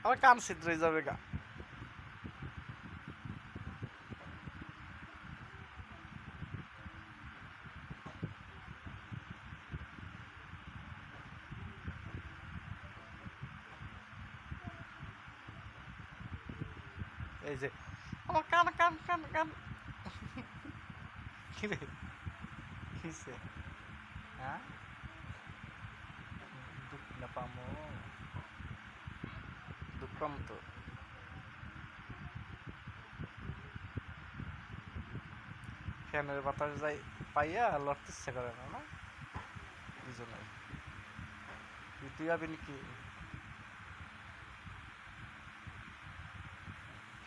আমার কান ছিদ্র হয়ে যাবে গা। এই যে আমার কান কান কান কান কিরে কিসে হ্যাঁ দুঃখ না পামো দুঃখ পাম তো ফ্যানের বাতাস যাই পাইয়া লড়তে ইচ্ছা করে না না দুজনে তুই যাবি নাকি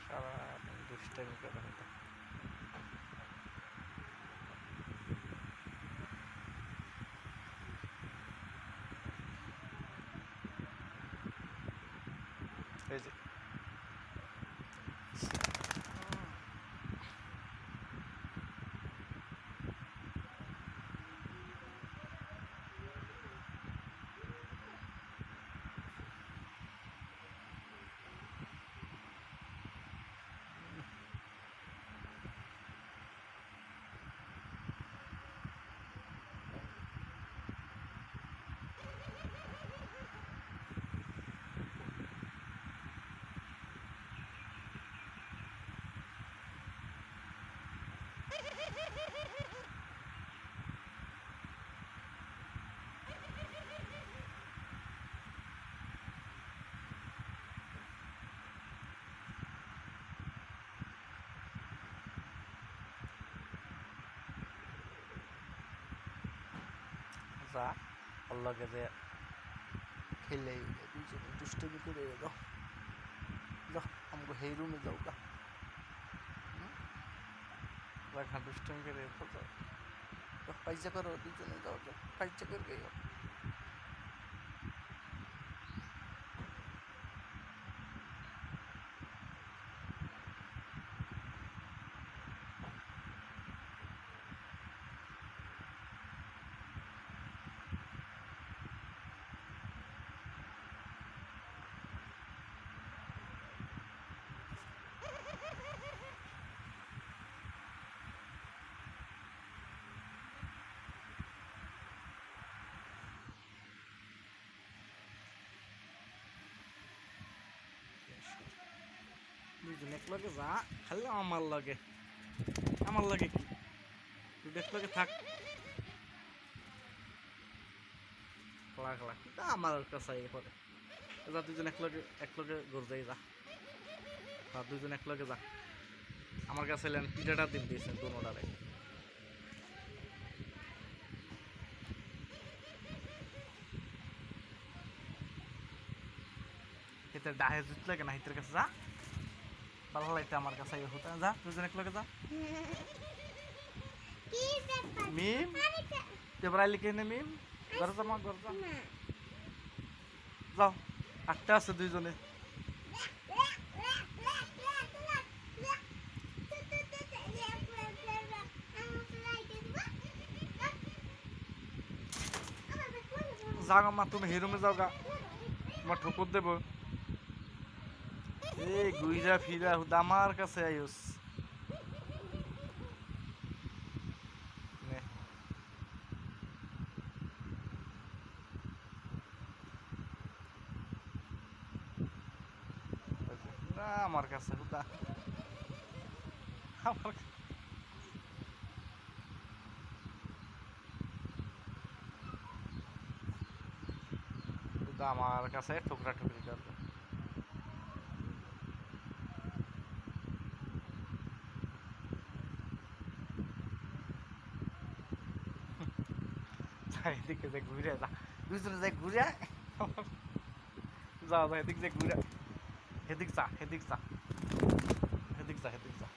সারা দুষ্টামি করে হয়তো এই যে যা আল্লাহকে যে খেলে দুজনে দুষ্টমি করে দাও যাও আমাকে সেই রুমে যাও গা রাখা দুষ্টমি করে যাও পাইজা করো দুজনে যাও যাও পাইজা করে গেও দুজন এক লগে যা খালি আমার লগে কি তুই এক লগে থাক লাখ লাখ আমার কাছে পরে যা দুজন এক লগে ঘুর যাই যা দুজন এক লগে যা আমার কাছে এলেন পিঠাটা দিন দিয়েছেন দুনোটারে হিতের ডাহে জুত লাগে না হিতের কাছে যা ভালো লাগতে আমার কাছে হতো যা দুজন এক লগে যা মিম এবার আইলি কেনে মিম ঘর যা মা ঘর যা যাও আটটা আছে দুইজনে যাও মা তুমি হিরুমে যাও গা তোমার ঠুকুর দেব এই ঘুইরা ফিরা আমার কাছে আইস না আমার কাছে হুদা আমার কাছে টুকরা টুকরি করবে এদিকে যে ঘুরে যা দুজনে যাই ঘুরে যা যা এদিক যে ঘুরে এদিক যা এদিক যা এদিক যা এদিক যা